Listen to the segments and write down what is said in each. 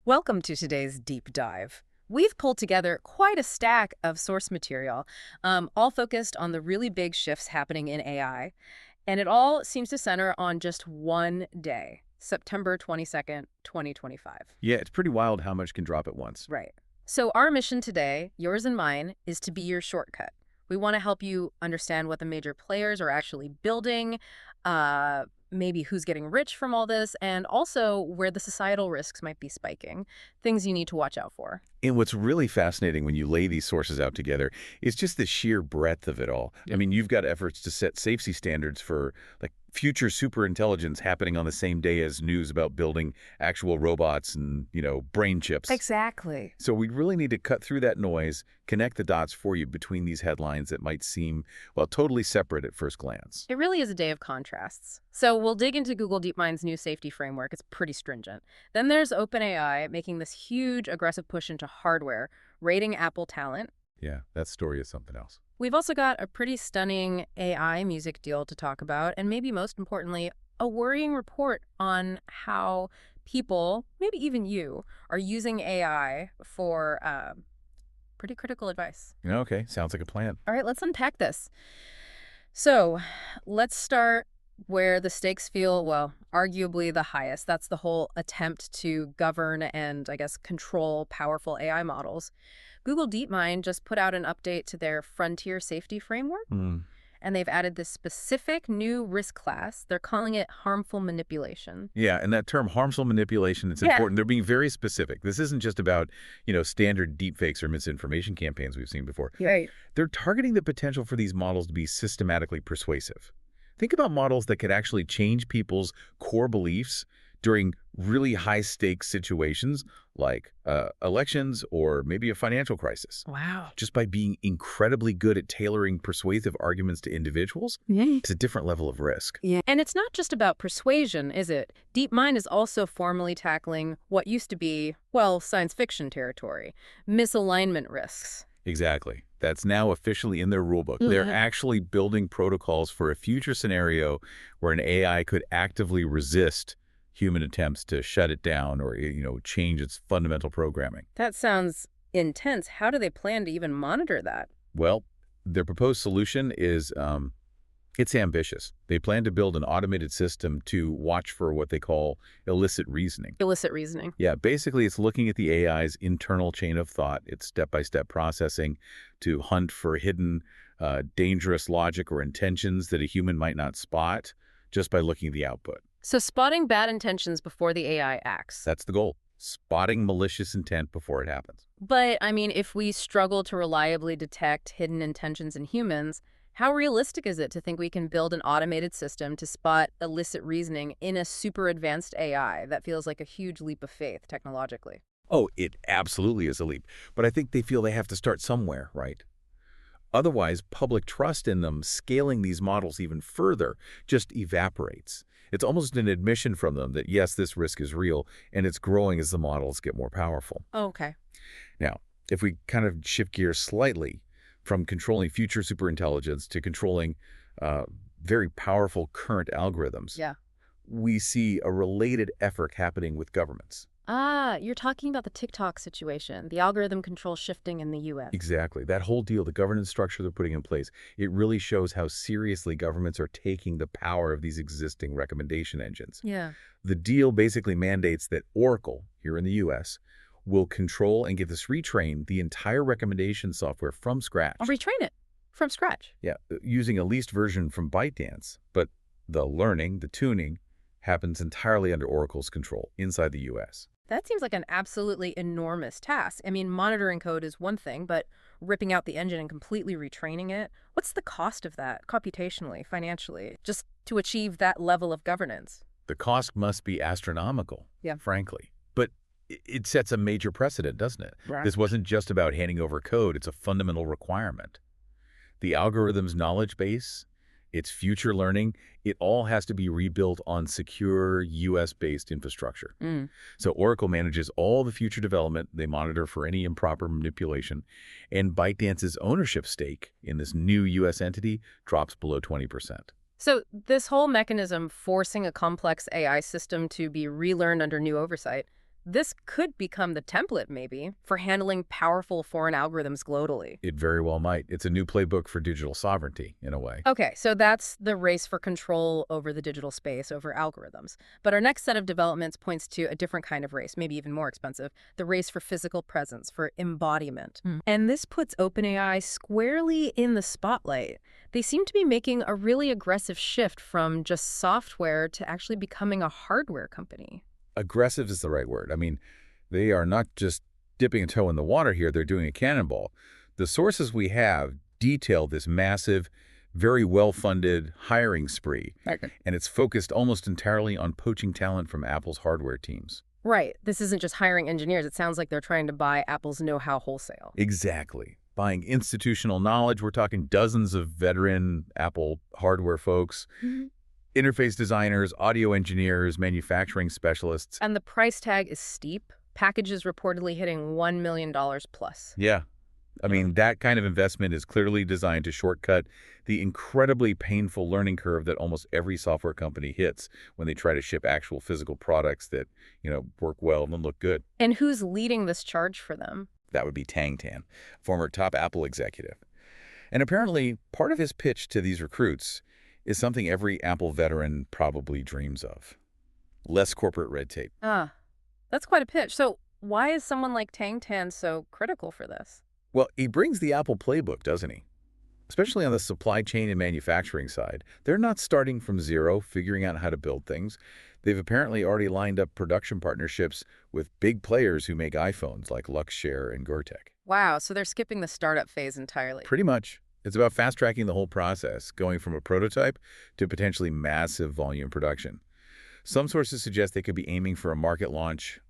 Welcome to today's deep dive. We've pulled together quite a stack of source material, all focused on the really big shifts happening in AI. And it all seems to center on just one day, September 22nd, 2025. Yeah, it's pretty wild how much can drop at once. Right. So our mission today, yours and mine, is to be your shortcut. We want to help you understand what the major players are actually building, maybe who's getting rich from all this, and also where the societal risks might be spiking, things you need to watch out for. And what's really fascinating when you lay these sources out together is just the sheer breadth of it all. I mean, you've got efforts to set safety standards for like future superintelligence happening on the same day as news about building actual robots and, brain chips. Exactly. So we really need to cut through that noise, connect the dots for you between these headlines that might seem, well, totally separate at first glance. It really is a day of contrasts. So we'll dig into Google DeepMind's new safety framework. It's pretty stringent. Then there's OpenAI making this huge aggressive push into hardware, raiding Apple talent. Yeah, that story is something else. We've also got a pretty stunning AI music deal to talk about, and maybe most importantly, a worrying report on how people, maybe even you, are using AI for pretty critical advice. Okay, sounds like a plan. All right, let's unpack this. So let's start where the stakes feel, well, arguably the highest. That's the whole attempt to govern and, I guess, control powerful AI models. Google DeepMind just put out an update to their frontier safety framework, and they've added this specific new risk class. They're calling it harmful manipulation. Yeah, and that term harmful manipulation, it's important. They're being very specific. This isn't just about, standard deepfakes or misinformation campaigns we've seen before. Right. They're targeting the potential for these models to be systematically persuasive. Think about models that could actually change people's core beliefs during really high-stakes situations like elections or maybe a financial crisis. Wow. Just by being incredibly good at tailoring persuasive arguments to individuals, it's a different level of risk. Yeah. And it's not just about persuasion, is it? DeepMind is also formally tackling what used to be, well, science fiction territory, misalignment risks. Exactly. That's now officially in their rulebook. They're actually building protocols for a future scenario where an AI could actively resist human attempts to shut it down or, change its fundamental programming. That sounds intense. How do they plan to even monitor that? Well, their proposed solution is, it's ambitious. They plan to build an automated system to watch for what they call illicit reasoning. Illicit reasoning. Yeah, basically it's looking at the AI's internal chain of thought, its step-by-step processing to hunt for hidden, dangerous logic or intentions that a human might not spot just by looking at the output. So spotting bad intentions before the AI acts. That's the goal. Spotting malicious intent before it happens. But, I mean, if we struggle to reliably detect hidden intentions in humans, how realistic is it to think we can build an automated system to spot illicit reasoning in a super advanced AI? That feels like a huge leap of faith technologically. Oh, it absolutely is a leap. But I think they feel they have to start somewhere, right? Otherwise, public trust in them scaling these models even further just evaporates. It's almost an admission from them that, yes, this risk is real, and it's growing as the models get more powerful. Oh, okay. Now, if we kind of shift gears slightly from controlling future superintelligence to controlling very powerful current algorithms, we see a related effort happening with governments. Ah, you're talking about the TikTok situation, the algorithm control shifting in the U.S. Exactly. That whole deal, the governance structure they're putting in place, it really shows how seriously governments are taking the power of these existing recommendation engines. Yeah. The deal basically mandates that Oracle, here in the U.S., will control and get this retrain the entire recommendation software from scratch. I'll retrain it from scratch. Yeah, using a leased version from ByteDance, but the learning, the tuning, happens entirely under Oracle's control inside the U.S. That seems like an absolutely enormous task. I mean, monitoring code is one thing, but ripping out the engine and completely retraining it, what's the cost of that computationally, financially, just to achieve that level of governance? The cost must be astronomical, frankly. But it sets a major precedent, doesn't it? Right. This wasn't just about handing over code. It's a fundamental requirement. The algorithm's knowledge base, its future learning, it all has to be rebuilt on secure U.S.-based infrastructure. So Oracle manages all the future development. They monitor for any improper manipulation. And ByteDance's ownership stake in this new U.S. entity drops below 20%. So this whole mechanism forcing a complex AI system to be relearned under new oversight, this could become the template, maybe, for handling powerful foreign algorithms globally. It very well might. It's a new playbook for digital sovereignty, in a way. Okay, so that's the race for control over the digital space, over algorithms. But our next set of developments points to a different kind of race, maybe even more expensive, the race for physical presence, for embodiment. And this puts OpenAI squarely in the spotlight. They seem to be making a really aggressive shift from just software to actually becoming a hardware company. Aggressive is the right word. I mean, they are not just dipping a toe in the water here, they're doing a cannonball. The sources we have detail this massive, very well-funded hiring spree, Okay. and it's focused almost entirely on poaching talent from Apple's hardware teams. Right. This isn't just hiring engineers. It sounds like they're trying to buy Apple's know-how wholesale. Exactly. Buying institutional knowledge, we're talking dozens of veteran Apple hardware folks, interface designers, audio engineers, manufacturing specialists. And the price tag is steep. Packages reportedly hitting $1 million plus. Yeah. I mean, that kind of investment is clearly designed to shortcut the incredibly painful learning curve that almost every software company hits when they try to ship actual physical products that, work well and look good. And who's leading this charge for them? That would be Tang Tan, former top Apple executive. And apparently, part of his pitch to these recruits is something every Apple veteran probably dreams of: less corporate red tape. Ah, that's quite a pitch. So why is someone like Tang Tan so critical for this? Well, he brings the Apple playbook, doesn't he? Especially on the supply chain and manufacturing side. They're not starting from zero, figuring out how to build things. They've apparently already lined up production partnerships with big players who make iPhones like Luxshare and Gore-Tex. Wow, so they're skipping the startup phase entirely. Pretty much. It's about fast-tracking the whole process, going from a prototype to potentially massive volume production. Some sources suggest they could be aiming for a market launch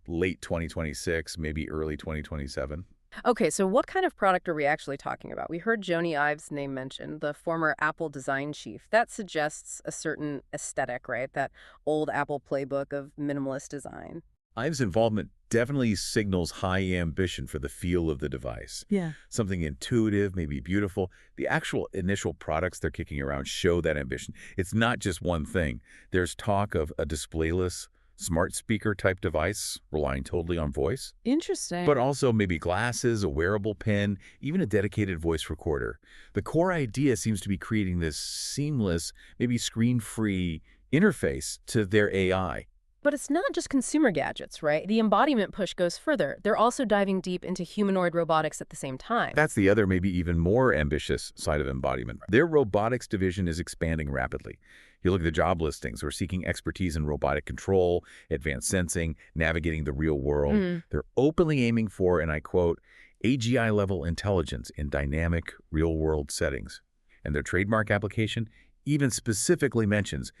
late 2026, maybe early 2027. Okay, so what kind of product are we actually talking about? We heard Jony Ive's name mentioned, the former Apple design chief. That suggests a certain aesthetic, right? That old Apple playbook of minimalist design. Ive's involvement definitely signals high ambition for the feel of the device. Yeah. Something intuitive, maybe beautiful. The actual initial products they're kicking around show that ambition. It's not just one thing. There's talk of a displayless, smart speaker type device relying totally on voice, Interesting. but also maybe glasses, a wearable pen, even a dedicated voice recorder. The core idea seems to be creating this seamless, maybe screen-free interface to their AI. But it's not just consumer gadgets, right? The embodiment push goes further. They're also diving deep into humanoid robotics at the same time. That's the other, maybe even more ambitious side of embodiment. Their robotics division is expanding rapidly. You look at the job listings, we're seeking expertise in robotic control, advanced sensing, navigating the real world. They're openly aiming for, and I quote, AGI-level intelligence in dynamic, real-world settings. And their trademark application even specifically mentions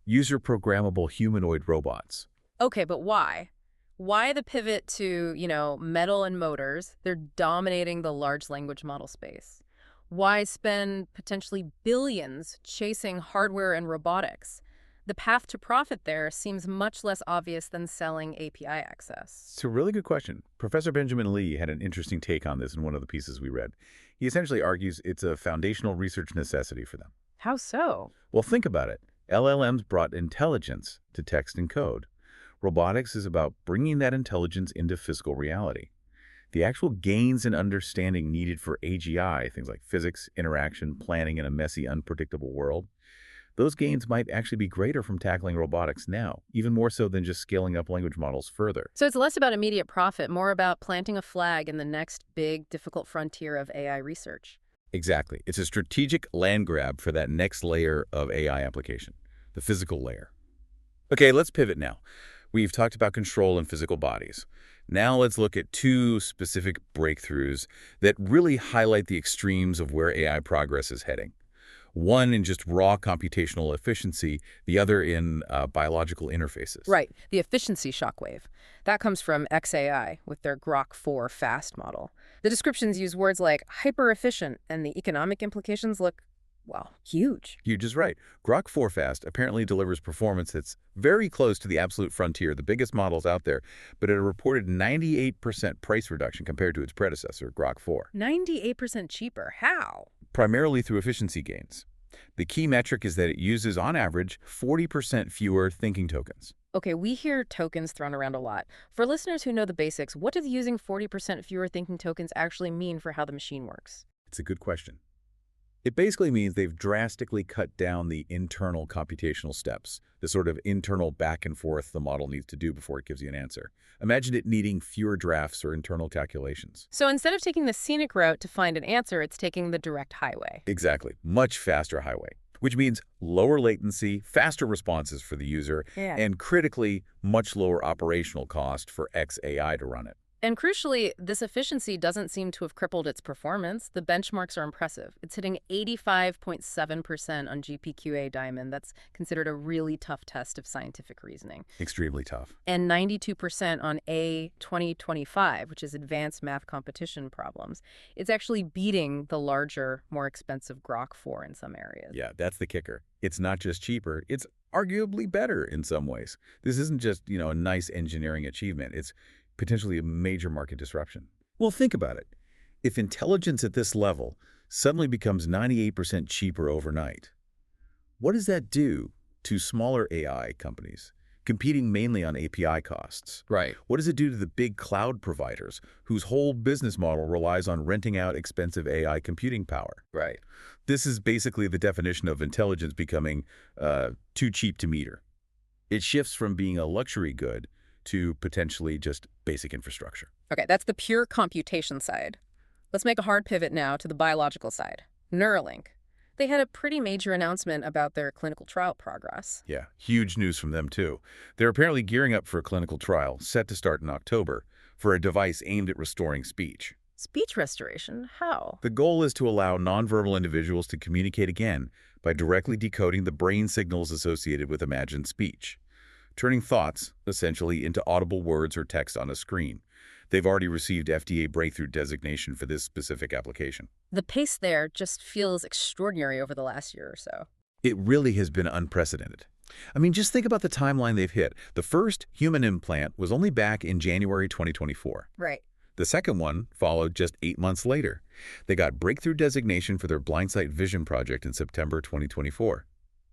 user-programmable humanoid robots. Okay, but why? Why the pivot to, metal and motors? They're dominating the large language model space. Why spend potentially billions chasing hardware and robotics? The path to profit there seems much less obvious than selling API access. It's a really good question. Professor Benjamin Lee had an interesting take on this in one of the pieces we read. He essentially argues it's a foundational research necessity for them. How so? Well, think about it. LLMs brought intelligence to text and code. Robotics is about bringing that intelligence into physical reality. The actual gains in understanding needed for AGI, things like physics, interaction, planning in a messy, unpredictable world, those gains might actually be greater from tackling robotics now, even more so than just scaling up language models further. So it's less about immediate profit, more about planting a flag in the next big, difficult frontier of AI research. Exactly. It's a strategic land grab for that next layer of AI application, the physical layer. Okay, let's pivot now. We've talked about control in physical bodies. Now let's look at two specific breakthroughs that really highlight the extremes of where AI progress is heading. One in just raw computational efficiency, the other in biological interfaces. Right, the efficiency shockwave. That comes from XAI with their Grok 4 fast model. The descriptions use words like hyper-efficient, and the economic implications look, well, huge. Huge is right. Grok 4 Fast apparently delivers performance that's very close to the absolute frontier, the biggest models out there, but at a reported 98% price reduction compared to its predecessor, Grok 4. 98% cheaper. How? Primarily through efficiency gains. The key metric is that it uses, on average, 40% fewer thinking tokens. Okay, we hear tokens thrown around a lot. For listeners who know the basics, what does using 40% fewer thinking tokens actually mean for how the machine works? It's a good question. It basically means they've drastically cut down the internal computational steps, the sort of internal back and forth the model needs to do before it gives you an answer. Imagine it needing fewer drafts or internal calculations. So instead of taking the scenic route to find an answer, it's taking the direct highway. Exactly. Much faster highway, which means lower latency, faster responses for the user, Yeah. and critically, much lower operational cost for XAI to run it. And crucially, this efficiency doesn't seem to have crippled its performance. The benchmarks are impressive. It's hitting 85.7% on GPQA Diamond. That's considered a really tough test of scientific reasoning. Extremely tough. And 92% on A 2025, which is advanced math competition problems. It's actually beating the larger, more expensive Grok 4 in some areas. Yeah, that's the kicker. It's not just cheaper, it's arguably better in some ways. This isn't just, a nice engineering achievement. It's potentially a major market disruption. Well, think about it. If intelligence at this level suddenly becomes 98% cheaper overnight, what does that do to smaller AI companies competing mainly on API costs? Right. What does it do to the big cloud providers whose whole business model relies on renting out expensive AI computing power? Right. This is basically the definition of intelligence becoming too cheap to meter. It shifts from being a luxury good to potentially just basic infrastructure. Okay, that's the pure computation side. Let's make a hard pivot now to the biological side. Neuralink. They had a pretty major announcement about their clinical trial progress. Yeah, huge news from them too. They're apparently gearing up for a clinical trial set to start in October for a device aimed at restoring speech. Speech restoration? How? The goal is to allow nonverbal individuals to communicate again by directly decoding the brain signals associated with imagined speech, turning thoughts, essentially, into audible words or text on a screen. They've already received FDA breakthrough designation for this specific application. The pace there just feels extraordinary over the last year or so. It really has been unprecedented. I mean, just think about the timeline they've hit. The first human implant was only back in January 2024. Right. The second one followed just 8 months later. They got breakthrough designation for their blindsight vision project in September 2024.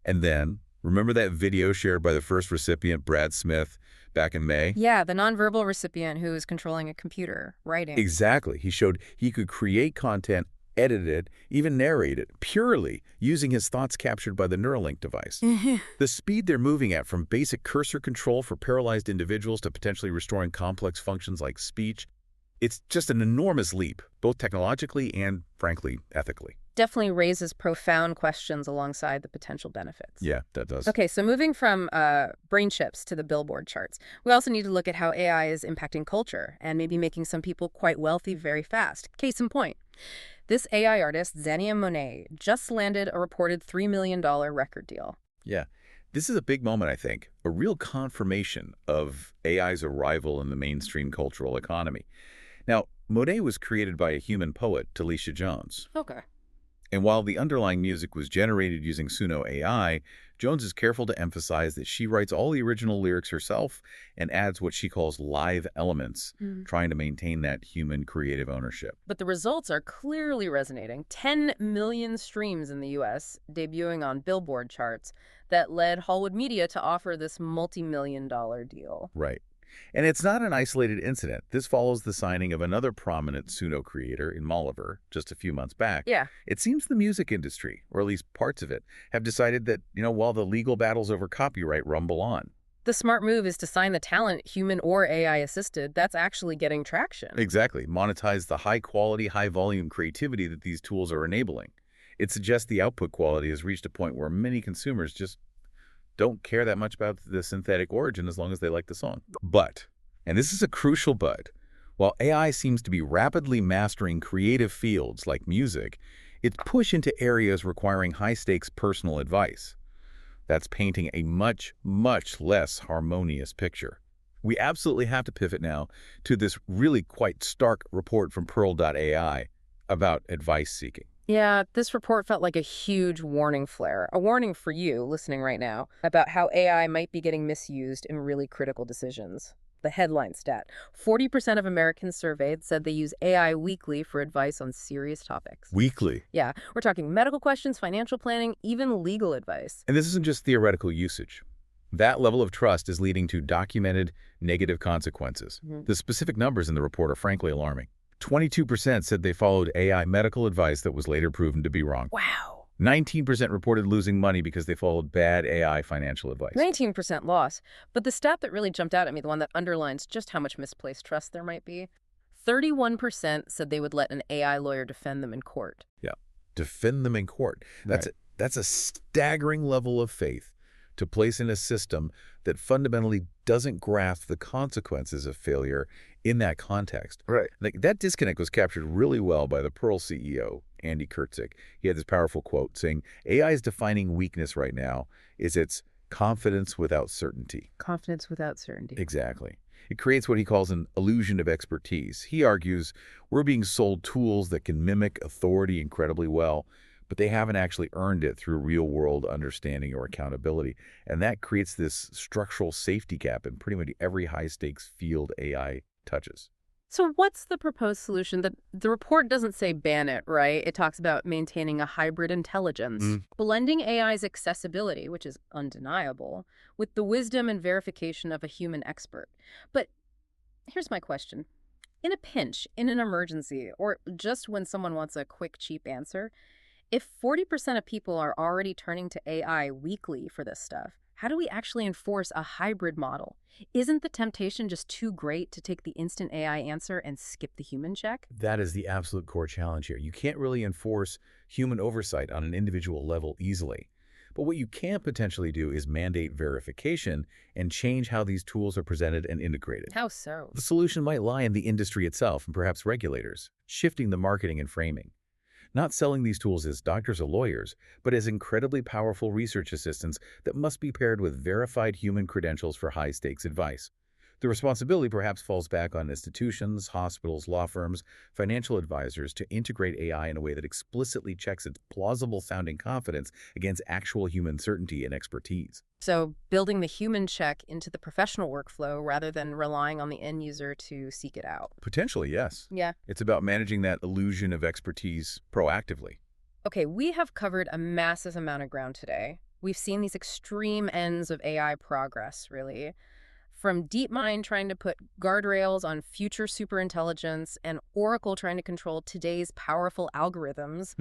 And then, remember that video shared by the first recipient, Brad Smith, back in May? Yeah, the nonverbal recipient who is controlling a computer, writing. Exactly. He showed he could create content, edit it, even narrate it, purely using his thoughts captured by the Neuralink device. The speed they're moving at, from basic cursor control for paralyzed individuals to potentially restoring complex functions like speech, it's just an enormous leap, both technologically and, frankly, ethically. Definitely raises profound questions alongside the potential benefits. Yeah, that does. Okay, so moving from brain chips to the billboard charts, we also need to look at how AI is impacting culture and maybe making some people quite wealthy very fast. Case in point, this AI artist, Xania Monet, just landed a reported $3 million record deal. Yeah. This is a big moment, I think, a real confirmation of AI's arrival in the mainstream cultural economy. Now, Monet was created by a human poet, Talisha Jones. Okay. And while the underlying music was generated using Suno AI, Jones is careful to emphasize that she writes all the original lyrics herself and adds what she calls live elements, trying to maintain that human creative ownership. But the results are clearly resonating. 10 million streams in the U.S., debuting on Billboard charts, that led Hollywood Media to offer this multi-million-dollar deal. Right. And it's not an isolated incident. This follows the signing of another prominent Suno creator in Molliver just a few months back. Yeah. It seems the music industry, or at least parts of it, have decided that, while the legal battles over copyright rumble on. The smart move is to sign the talent, human or AI-assisted, that's actually getting traction. Exactly. Monetize the high-quality, high-volume creativity that these tools are enabling. It suggests the output quality has reached a point where many consumers just don't care that much about the synthetic origin as long as they like the song. But, and this is a crucial but, while AI seems to be rapidly mastering creative fields like music, its push into areas requiring high-stakes personal advice. That's painting a much, much less harmonious picture. We absolutely have to pivot now to this really quite stark report from Pearl.ai about advice seeking. Yeah, this report felt like a huge warning flare, a warning for you listening right now about how AI might be getting misused in really critical decisions. The headline stat, 40% of Americans surveyed said they use AI weekly for advice on serious topics. Weekly. Yeah, we're talking medical questions, financial planning, even legal advice. And this isn't just theoretical usage. That level of trust is leading to documented negative consequences. Mhm. The specific numbers in the report are frankly alarming. 22% said they followed AI medical advice that was later proven to be wrong. Wow. 19% reported losing money because they followed bad AI financial advice. 19% loss. But the stat that really jumped out at me, the one that underlines just how much misplaced trust there might be, 31% said they would let an AI lawyer defend them in court. Yeah. Defend them in court. That's Right. that's a staggering level of faith to place in a system that fundamentally doesn't grasp the consequences of failure in that context. Right. Like that disconnect was captured really well by the Pearl CEO, Andy Kurtzik. He had this powerful quote saying, AI's defining weakness right now is its confidence without certainty. Confidence without certainty. Exactly. It creates what he calls an illusion of expertise. He argues we're being sold tools that can mimic authority incredibly well, but they haven't actually earned it through real-world understanding or accountability. And that creates this structural safety gap in pretty much every high-stakes field AI touches. So what's the proposed solution? The report doesn't say ban it, right? It talks about maintaining a hybrid intelligence, blending AI's accessibility, which is undeniable, with the wisdom and verification of a human expert. But here's my question. In a pinch, in an emergency, or just when someone wants a quick, cheap answer, if 40% of people are already turning to AI weekly for this stuff, how do we actually enforce a hybrid model? Isn't the temptation just too great to take the instant AI answer and skip the human check? That is the absolute core challenge here. You can't really enforce human oversight on an individual level easily. But what you can potentially do is mandate verification and change how these tools are presented and integrated. How so? The solution might lie in the industry itself and perhaps regulators, shifting the marketing and framing. Not selling these tools as doctors or lawyers, but as incredibly powerful research assistants that must be paired with verified human credentials for high-stakes advice. The responsibility perhaps falls back on institutions, hospitals, law firms, financial advisors to integrate AI in a way that explicitly checks its plausible-sounding confidence against actual human certainty and expertise. So building the human check into the professional workflow rather than relying on the end user to seek it out. Potentially, yes. Yeah. It's about managing that illusion of expertise proactively. Okay, we have covered a massive amount of ground today. We've seen these extreme ends of AI progress, really. From DeepMind trying to put guardrails on future superintelligence and Oracle trying to control today's powerful algorithms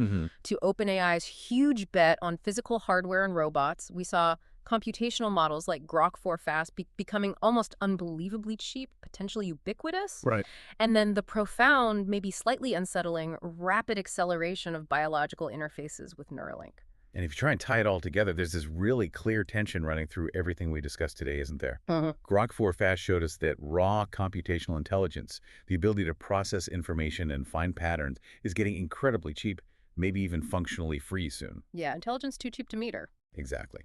to OpenAI's huge bet on physical hardware and robots, we saw computational models like Grok 4 Fast becoming almost unbelievably cheap, potentially ubiquitous. Right. And then the profound, maybe slightly unsettling, rapid acceleration of biological interfaces with Neuralink. And if you try and tie it all together, there's this really clear tension running through everything we discussed today, isn't there? Grok 4 Fast showed us that raw computational intelligence, the ability to process information and find patterns, is getting incredibly cheap, maybe even functionally free soon. Yeah, intelligence too cheap to meter. Exactly.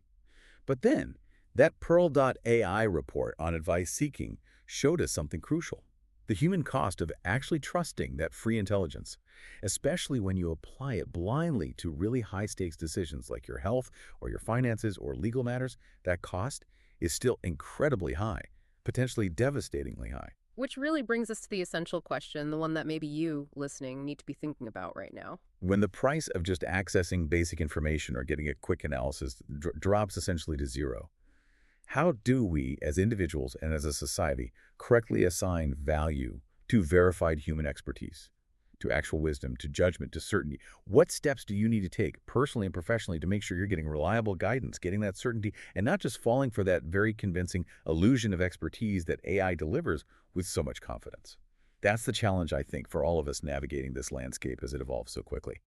But then, that Pearl.ai report on advice seeking showed us something crucial. The human cost of actually trusting that free intelligence, especially when you apply it blindly to really high-stakes decisions like your health or your finances or legal matters, that cost is still incredibly high, potentially devastatingly high. Which really brings us to the essential question, the one that maybe you, listening, need to be thinking about right now. When the price of just accessing basic information or getting a quick analysis drops essentially to zero, how do we, as individuals and as a society, correctly assign value to verified human expertise, to actual wisdom, to judgment, to certainty? What steps do you need to take personally and professionally to make sure you're getting reliable guidance, getting that certainty, and not just falling for that very convincing illusion of expertise that AI delivers with so much confidence? That's the challenge, I think, for all of us navigating this landscape as it evolves so quickly.